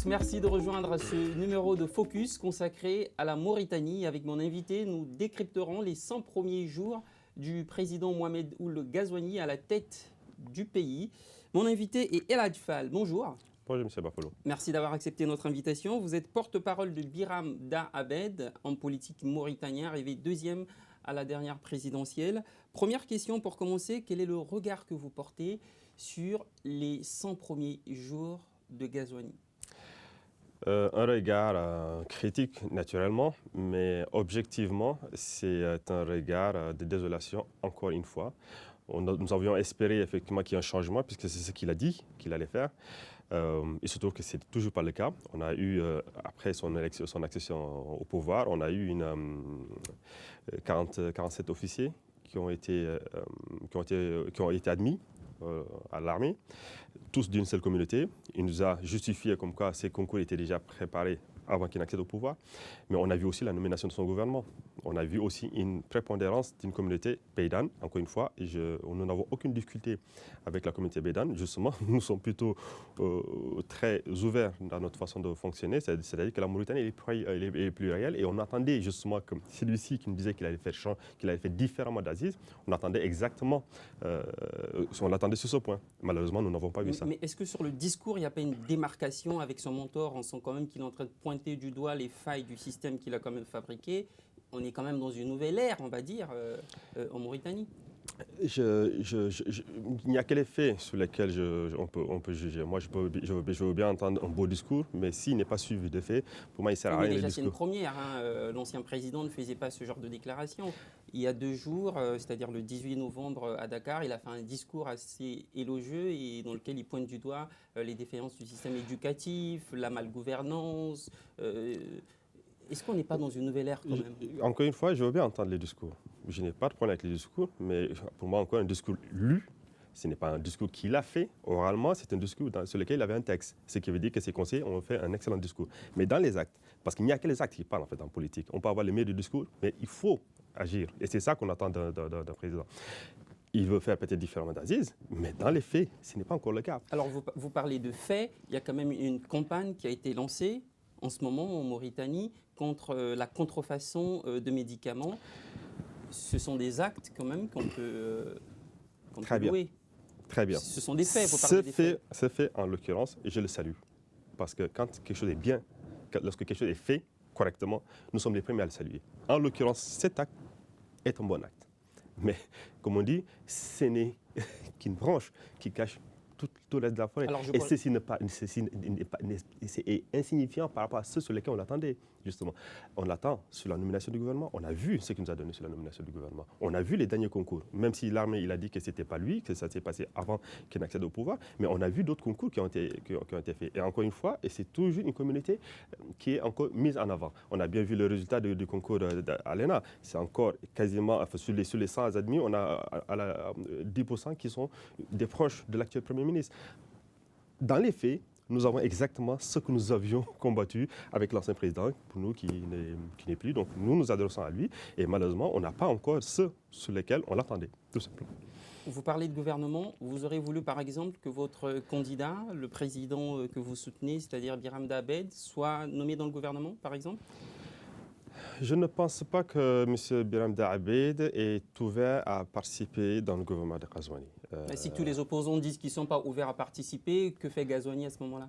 tous, merci de rejoindre ce numéro de Focus consacré à la Mauritanie. Avec mon invité, nous décrypterons les 100 premiers jours du président Mohamed Ould Ghazouani à la tête du pays. Mon invité est El Hadj Fall. Bonjour. Bonjour, M. Bafolo. Merci d'avoir accepté notre invitation. Vous êtes porte-parole de Biram Da Abed, homme politique mauritanien, arrivé deuxième à la dernière présidentielle. Première question pour commencer, quel est le regard que vous portez sur les 100 premiers jours de Ghazouani? Un regard critique, naturellement, mais objectivement, c'est un regard de désolation, encore une fois. Nous avions espéré effectivement qu'il y ait un changement, puisque c'est ce qu'il a dit qu'il allait faire. Il se trouve que ce n'est toujours pas le cas. On a eu, après son accession au pouvoir, on a eu 47 officiers qui ont été admis à l'armée, tous d'une seule communauté. Il nous a justifié comme quoi ces concours étaient déjà préparés avant qu'il n'accède au pouvoir. Mais on a vu aussi la nomination de son gouvernement. On a vu aussi une prépondérance d'une communauté Beidane, encore une fois. Nous n'avons aucune difficulté avec la communauté Beidane. Justement, nous sommes plutôt très ouverts dans notre façon de fonctionner. C'est-à-dire que la Mauritanie est plurielle. Et on attendait justement que celui-ci qui nous disait qu'il allait faire différemment d'Aziz, on attendait exactement, on l'attendait sur ce point. Malheureusement, nous n'avons pas vu ça. Mais est-ce que sur le discours, il n'y a pas une démarcation avec son mentor? On sent quand même qu'il est en train de pointer du doigt les failles du système qu'il a quand même fabriqué. On est quand même dans une nouvelle ère, on va dire, en Mauritanie. Il n'y a que les faits sur lesquels on peut juger. Moi, je veux bien entendre un beau discours, mais s'il n'est pas suivi de faits, pour moi, il ne sert à rien. Déjà, c'est une première. L'ancien président ne faisait pas ce genre de déclaration. Il y a 2 jours, c'est-à-dire le 18 novembre à Dakar, il a fait un discours assez élogieux et dans lequel il pointe du doigt les défaillances du système éducatif, la malgouvernance. Est-ce qu'on n'est pas dans une nouvelle ère quand même? Encore une fois, je veux bien entendre les discours. Je n'ai pas de problème avec les discours, mais pour moi, encore un discours lu, ce n'est pas un discours qu'il a fait oralement, c'est un discours sur lequel il avait un texte. Ce qui veut dire que ses conseillers ont fait un excellent discours. Mais dans les actes, parce qu'il n'y a que les actes qui parlent en fait en politique. On peut avoir les meilleurs du discours, mais il faut agir. Et c'est ça qu'on attend d'un président. Il veut faire peut-être différemment d'Aziz, mais dans les faits, ce n'est pas encore le cas. Alors vous parlez de faits, il y a quand même une campagne qui a été lancée en ce moment en Mauritanie contre la contrefaçon de médicaments. Ce sont des actes quand même qu'on peut louer. Très bien. Ce sont des faits, vous parlez des faits. Ce fait, en l'occurrence, je le salue. Parce que quand quelque chose est bien, lorsque quelque chose est fait correctement, nous sommes les premiers à le saluer. En l'occurrence, cet acte est un bon acte. Mais, comme on dit, ce n'est qu'une branche qui cache tout le reste de la forêt. Et ceci est insignifiant par rapport à ceux sur lesquels on l'attendait, justement. On l'attend sur la nomination du gouvernement. On a vu ce qu'il nous a donné sur la nomination du gouvernement. On a vu les derniers concours. Même si l'armée, il a dit que ce n'était pas lui, que ça s'est passé avant qu'il n'accède au pouvoir. Mais on a vu d'autres concours qui ont été faits. Et encore une fois, et c'est toujours une communauté qui est encore mise en avant. On a bien vu le résultat du concours à l'ENA. C'est encore quasiment, enfin, sur les 100 admis, on a 10% qui sont des proches de l'actuel Premier ministre. Dans les faits, nous avons exactement ce que nous avions combattu avec l'ancien président, pour nous qui n'est plus. Donc nous nous adressons à lui et malheureusement, on n'a pas encore ceux sur lesquels on l'attendait, tout simplement. Vous parlez de gouvernement. Vous aurez voulu, par exemple, que votre candidat, le président que vous soutenez, c'est-à-dire Biram Da Abed, soit nommé dans le gouvernement, par exemple? Je ne pense pas que M. Biram Da Abed est ouvert à participer dans le gouvernement de Ghazouani. Si tous les opposants disent qu'ils ne sont pas ouverts à participer, que fait Ghazouani à ce moment-là?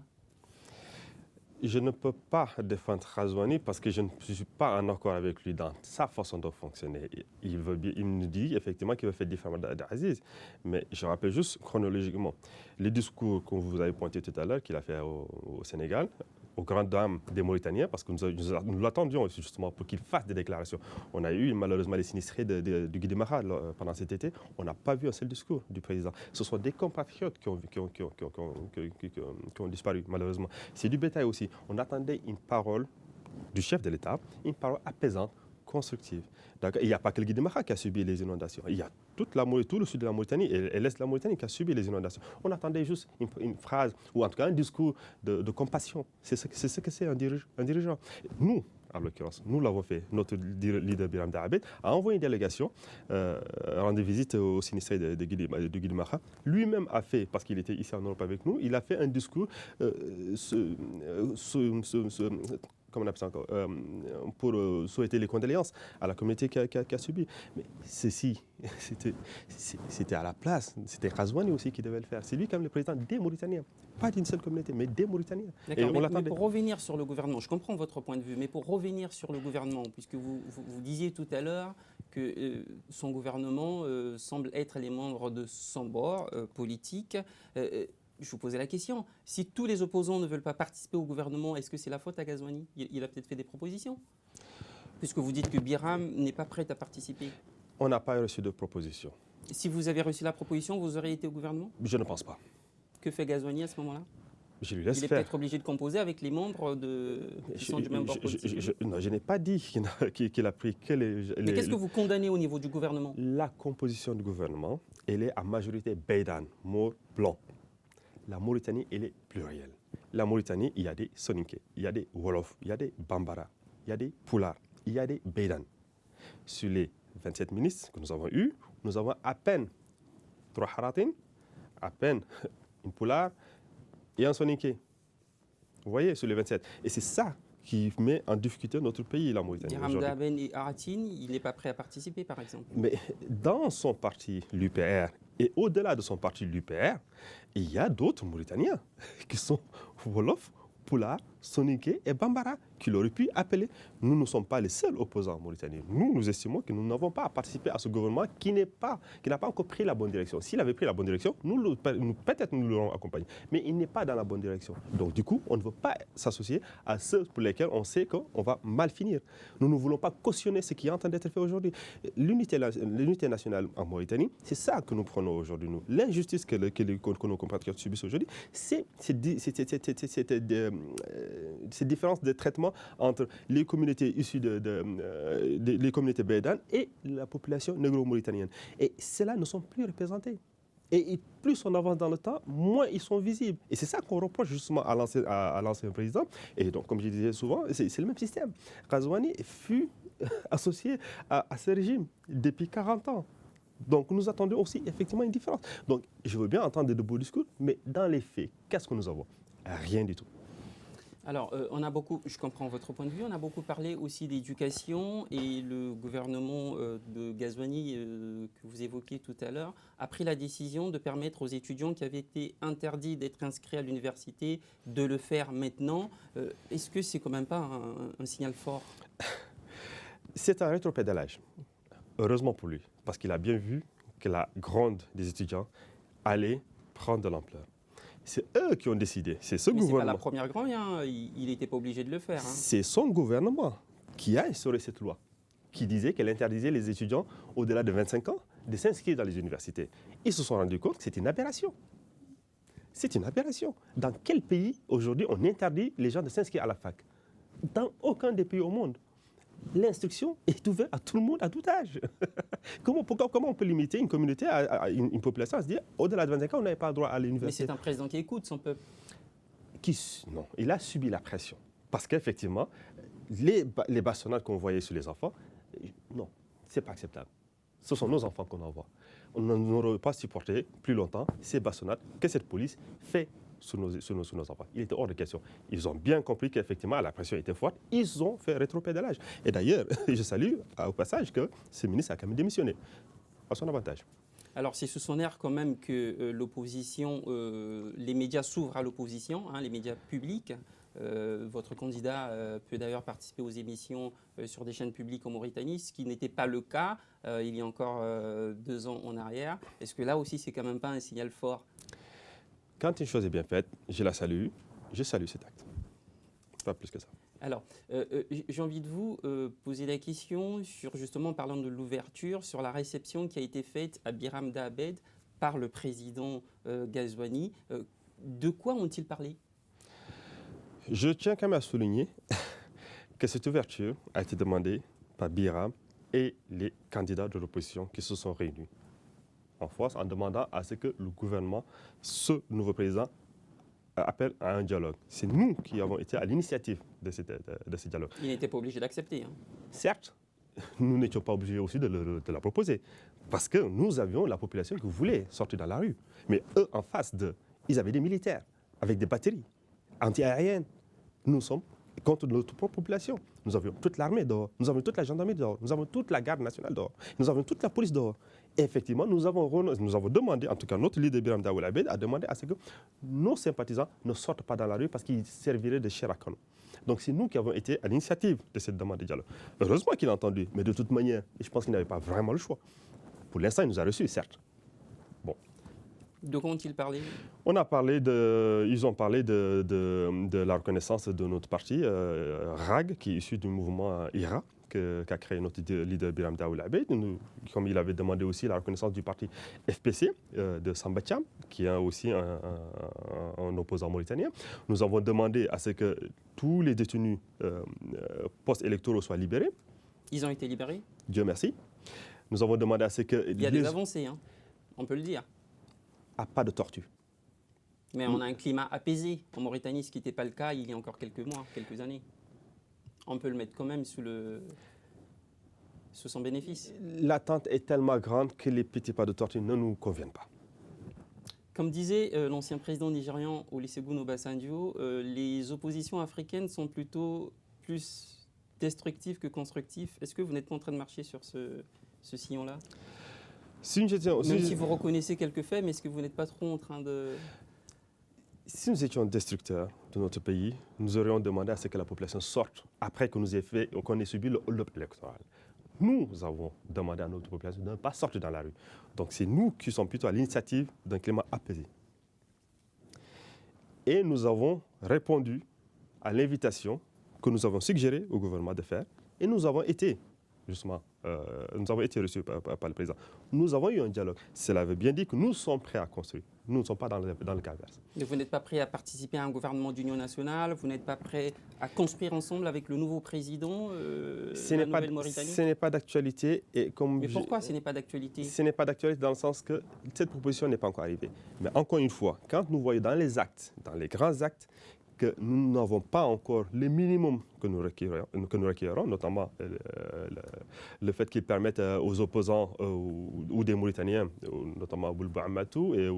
Je ne peux pas défendre Ghazouani parce que je ne suis pas en accord avec lui dans sa façon de fonctionner. Il nous dit effectivement qu'il veut faire différemment d'Aziz. Mais je rappelle juste chronologiquement les discours que vous avez pointé tout à l'heure qu'il a fait au Sénégal, aux grandes dames des Mauritaniens, parce que nous l'attendions justement pour qu'il fasse des déclarations. On a eu malheureusement les sinistrés du Guy Mara pendant cet été. On n'a pas vu un seul discours du président. Ce sont des compatriotes qui ont disparu, malheureusement. C'est du bétail aussi. On attendait une parole du chef de l'État, une parole apaisante, constructive. Il n'y a pas que le Guy Mara qui a subi les inondations. Il y a tout le sud de la Mauritanie et l'est de la Mauritanie qui a subi les inondations. On attendait juste une phrase, ou en tout cas un discours de compassion. C'est ce que c'est un dirigeant. Nous, en l'occurrence. Nous l'avons fait. Notre leader Biram Dahabed a envoyé une délégation rendre visite au sinistré de Guidi Maha. Lui-même a fait, parce qu'il était ici en Europe avec nous, il a fait un discours comment on appelle ça encore, pour souhaiter les condoléances à la communauté qui a subi. Mais ceci, c'était à la place. C'était Ghazouani aussi qui devait le faire. C'est lui quand même le président des Mauritaniens. Pas d'une seule communauté, mais des Mauritaniens. D'accord, mais pour revenir sur le gouvernement, je comprends votre point de vue, mais pour revenir sur le gouvernement, puisque vous disiez tout à l'heure que son gouvernement semble être les membres de son bord politique. Je vous posais la question, si tous les opposants ne veulent pas participer au gouvernement, est-ce que c'est la faute à Ghazouani? Il a peut-être fait des propositions, puisque vous dites que Biram n'est pas prêt à participer. On n'a pas reçu de proposition. Si vous avez reçu la proposition, vous auriez été au gouvernement? Je ne pense pas. Que fait Ghazouani à ce moment-là? Je lui laisse Il est faire. peut-être obligé de composer avec les membres qui sont du même bord politique. Non, je n'ai pas dit qu'il a pris que les... Mais qu'est-ce que vous condamnez au niveau du gouvernement? La composition du gouvernement, elle est à majorité Beydan, mot blanc. La Mauritanie, elle est plurielle. La Mauritanie, il y a des Soninké, il y a des Wolof, il y a des Bambara, il y a des Poulars, il y a des Beydan. Sur les 27 ministres que nous avons eus, nous avons à peine 3 Haratin, à peine une Poular et un Soninké. Vous voyez, sur les 27. Et c'est ça qui met en difficulté notre pays, la Mauritanie. Biram Dahabed et Haratin, il n'est pas prêt à participer, par exemple. Mais dans son parti, l'UPR, et au-delà de son parti, l'UPR, il y a d'autres Mauritaniens qui sont Wolof, Poulard, Soninké et Bambara, qui l'auraient pu appeler. Nous ne sommes pas les seuls opposants en Mauritanie. Nous estimons que nous n'avons pas à participer à ce gouvernement qui n'a pas encore pris la bonne direction. S'il avait pris la bonne direction, peut-être nous l'aurons accompagné. Mais il n'est pas dans la bonne direction. Donc du coup, on ne veut pas s'associer à ceux pour lesquels on sait qu'on va mal finir. Nous ne voulons pas cautionner ce qui est en train d'être fait aujourd'hui. L'unité nationale en Mauritanie, c'est ça que nous prenons aujourd'hui. L'injustice que nos compatriotes subissent aujourd'hui, c'est ces différences de traitement entre les communautés issues les communautés Beydan et la population négro-mauritanienne. Et ceux-là ne sont plus représentés. Et plus on avance dans le temps, moins ils sont visibles. Et c'est ça qu'on reproche justement à l'ancien président. Et donc, comme je disais souvent, c'est le même système. Ghazouani fut associé à ce régime depuis 40 ans. Donc nous attendons aussi effectivement une différence. Donc je veux bien entendre de beaux discours, mais dans les faits, qu'est-ce que nous avons? Rien du tout. Alors, je comprends votre point de vue, on a beaucoup parlé aussi d'éducation et le gouvernement de Ghazouani que vous évoquiez tout à l'heure a pris la décision de permettre aux étudiants qui avaient été interdits d'être inscrits à l'université de le faire maintenant. Est-ce que c'est quand même pas un signal fort? C'est un rétropédalage, heureusement pour lui, parce qu'il a bien vu que la gronde des étudiants allait prendre de l'ampleur. C'est eux qui ont décidé. C'est ce gouvernement. Mais ce n'est pas la première grand hein. Il n'était pas obligé de le faire. Hein. C'est son gouvernement qui a instauré cette loi, qui disait qu'elle interdisait les étudiants au-delà de 25 ans de s'inscrire dans les universités. Ils se sont rendus compte que c'est une aberration. C'est une aberration. Dans quel pays, aujourd'hui, on interdit les gens de s'inscrire à la fac? Dans aucun des pays au monde. L'instruction est ouverte à tout le monde, à tout âge. Comment on peut limiter une communauté, à une population à se dire, au-delà de 25 ans, on n'avait pas le droit à l'université? Mais c'est un président qui écoute son peuple. Non, il a subi la pression. Parce qu'effectivement, les bastonnades qu'on voyait sur les enfants, non, ce n'est pas acceptable. Ce sont nos enfants qu'on envoie. On n'aurait pas supporté plus longtemps ces bastonnades que cette police fait sur nos enfants. Il était hors de question. Ils ont bien compris qu'effectivement, la pression était forte. Ils ont fait rétropédalage. Et d'ailleurs, je salue au passage que ce ministre a quand même démissionné, à son avantage. Alors, c'est sous son air quand même que l'opposition, les médias s'ouvrent à l'opposition, hein, les médias publics. Votre candidat peut d'ailleurs participer aux émissions sur des chaînes publiques en Mauritanie, ce qui n'était pas le cas il y a encore 2 ans en arrière. Est-ce que là aussi, c'est quand même pas un signal fort? Quand une chose est bien faite, je la salue, je salue cet acte. Pas plus que ça. Alors, j'ai envie de vous poser la question sur, justement, en parlant de l'ouverture, sur la réception qui a été faite à Biram Dahabed par le président Ghazouani. De quoi ont-ils parlé? Je tiens quand même à souligner que cette ouverture a été demandée par Biram et les candidats de l'opposition qui se sont réunis en force en demandant à ce que le gouvernement, ce nouveau président, appelle à un dialogue. C'est nous qui avons été à l'initiative de ce dialogue. Il n'était pas obligé d'accepter. Hein. Certes, nous n'étions pas obligés aussi de la proposer, parce que nous avions la population qui voulait sortir dans la rue. Mais eux, en face d'eux, ils avaient des militaires avec des batteries anti-aériennes. Nous sommes contre notre propre population. Nous avions toute l'armée dehors, nous avons toute la gendarmerie dehors, nous avons toute la garde nationale dehors, nous avons toute la police dehors. Et effectivement, nous avons demandé, en tout cas notre leader Biram Daoul Abeid a demandé à ce que nos sympathisants ne sortent pas dans la rue parce qu'ils serviraient de chair à canon. Donc c'est nous qui avons été à l'initiative de cette demande de dialogue. Heureusement qu'il a entendu, mais de toute manière, je pense qu'il n'avait pas vraiment le choix. Pour l'instant, il nous a reçus, certes. Bon. De quoi ont-ils parlé? Ils ont parlé de la reconnaissance de notre parti, RAG, qui est issu du mouvement IRA, qu'a créé notre leader Biram Daoul Abeid. Comme il avait demandé aussi la reconnaissance du parti FPC de Samba Thiam, qui est aussi un opposant mauritanien. Nous avons demandé à ce que tous les détenus post-électoraux soient libérés. Ils ont été libérés? Dieu merci. Nous avons demandé à ce que... Il y a des avancées, hein, on peut le dire. Pas de torture. Mais on a un climat apaisé en Mauritanie, ce qui n'était pas le cas il y a encore quelques mois, quelques années. On peut le mettre quand même sous son bénéfice. L'attente est tellement grande que les petits pas de torture ne nous conviennent pas. Comme disait l'ancien président nigérian Olusegun Obasanjo, les oppositions africaines sont plutôt plus destructives que constructives. Est-ce que vous n'êtes pas en train de marcher sur ce sillon-là? Si vous reconnaissez quelques faits, mais est-ce que vous n'êtes pas trop en train de... Si nous étions destructeurs de notre pays, nous aurions demandé à ce que la population sorte après qu'on ait subi le hold-up électoral. Nous avons demandé à notre population de ne pas sortir dans la rue. Donc c'est nous qui sommes plutôt à l'initiative d'un climat apaisé. Et nous avons répondu à l'invitation que nous avons suggérée au gouvernement de faire. Et nous avons été, justement, reçus par le président. Nous avons eu un dialogue. Cela veut bien dire que nous sommes prêts à construire. Nous ne sommes pas dans le cas inverse. Mais vous n'êtes pas prêt à participer à un gouvernement d'union nationale? Vous n'êtes pas prêt à construire ensemble avec le nouveau président la Nouvelle-Mauritanie? Ce n'est pas d'actualité. Mais pourquoi ce n'est pas d'actualité? Ce n'est pas d'actualité dans le sens que cette proposition n'est pas encore arrivée. Mais encore une fois, quand nous voyons dans les actes, dans les grands actes, que nous n'avons pas encore le minimum que nous requérons, notamment le fait qu'ils permettent aux opposants ou des Mauritaniens, notamment Boulba Amatou et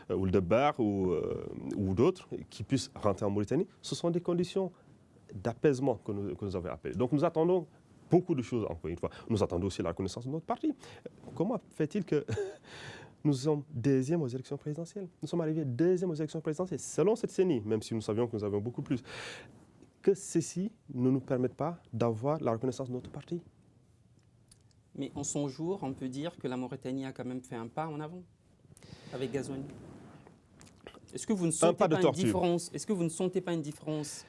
Ould-Dabbar ou d'autres, qui puissent rentrer en Mauritanie, ce sont des conditions d'apaisement que nous avons appelées. Donc nous attendons beaucoup de choses, encore une fois. Nous attendons aussi la reconnaissance de notre parti. Comment fait-il que... Nous sommes deuxième aux élections présidentielles. Nous sommes arrivés deuxième aux élections présidentielles, selon cette CENI, même si nous savions que nous avions beaucoup plus. Que ceci ne nous permette pas d'avoir la reconnaissance de notre parti. Mais en son jour, on peut dire que la Mauritanie a quand même fait un pas en avant avec Ghazouani. Est-ce que vous ne sentez pas une différence? Est-ce que vous ne sentez pas une différence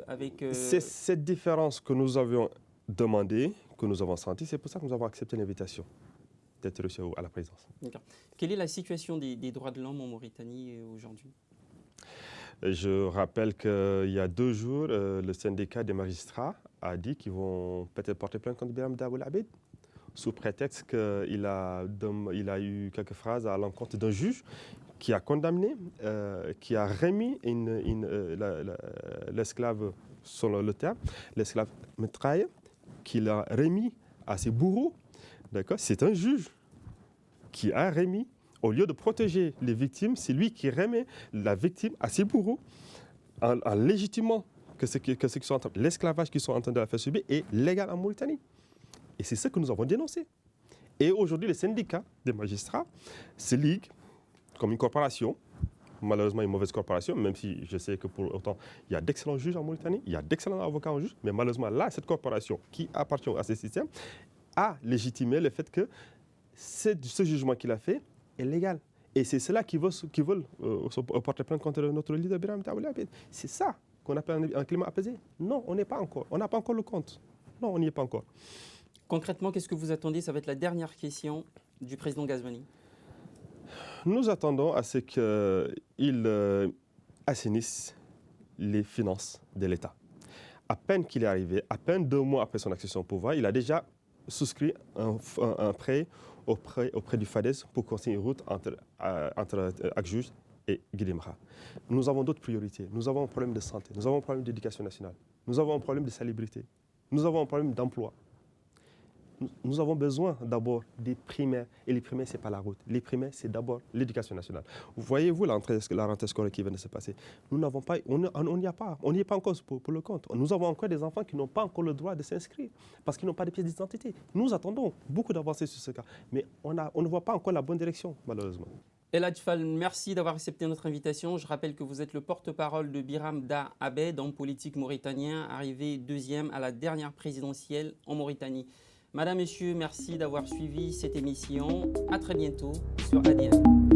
avec... C'est cette différence que nous avions demandée, que nous avons sentie. C'est pour ça que nous avons accepté l'invitation d'être reçu à la présidence. Quelle est la situation des droits de l'homme en Mauritanie aujourd'hui? Je rappelle qu'il y a 2 jours, le syndicat des magistrats a dit qu'ils vont peut-être porter plainte contre Biram Daoul Abeid, sous prétexte qu'il a eu quelques phrases à l'encontre d'un juge qui a condamné, qui a remis l'esclave, selon le terme, l'esclave Metraille, qu'il a remis à ses bourreaux. D'accord? C'est un juge qui a remis, au lieu de protéger les victimes, c'est lui qui remet la victime à ses bourreaux en légitimant que l'esclavage qu'ils sont en train de la faire subir est légal en Mauritanie. Et c'est ce que nous avons dénoncé. Et aujourd'hui, les syndicats des magistrats se liguent comme une corporation, malheureusement une mauvaise corporation, même si je sais que pour autant, il y a d'excellents juges en Mauritanie, il y a d'excellents avocats en juge, mais malheureusement, là, cette corporation qui appartient à ce système a légitimé le fait que ce jugement qu'il a fait est légal. Et c'est cela qu'ils veulent porter plainte contre notre leader Biram Daoul Abeid. C'est ça qu'on appelle un climat apaisé. Non, on n'a pas encore le compte. Non, on n'y est pas encore. Concrètement, qu'est-ce que vous attendez? Ça va être la dernière question du président Ghazouani. Nous attendons à ce qu'il assainisse les finances de l'État. À peine qu'il est arrivé, à peine 2 mois après son accession au pouvoir, il a déjà souscrit un prêt auprès du FADES pour construire une route entre Akjuj et Guidemra. Nous avons d'autres priorités. Nous avons un problème de santé, nous avons un problème d'éducation nationale, nous avons un problème de salubrité, nous avons un problème d'emploi. Nous avons besoin d'abord des primaires. Et les primaires, ce n'est pas la route. Les primaires, c'est d'abord l'éducation nationale. Voyez-vous la rentrée scolaire qui vient de se passer. Nous n'avons pas, on n'y est pas encore pour le compte. Nous avons encore des enfants qui n'ont pas encore le droit de s'inscrire parce qu'ils n'ont pas de pièce d'identité. Nous attendons beaucoup d'avancées sur ce cas. Mais on ne voit pas encore la bonne direction, malheureusement. El Hadj Fall, merci d'avoir accepté notre invitation. Je rappelle que vous êtes le porte-parole de Biram Da Abed, homme politique mauritanien, arrivé deuxième à la dernière présidentielle en Mauritanie. Madame, Messieurs, merci d'avoir suivi cette émission. À très bientôt sur ADN.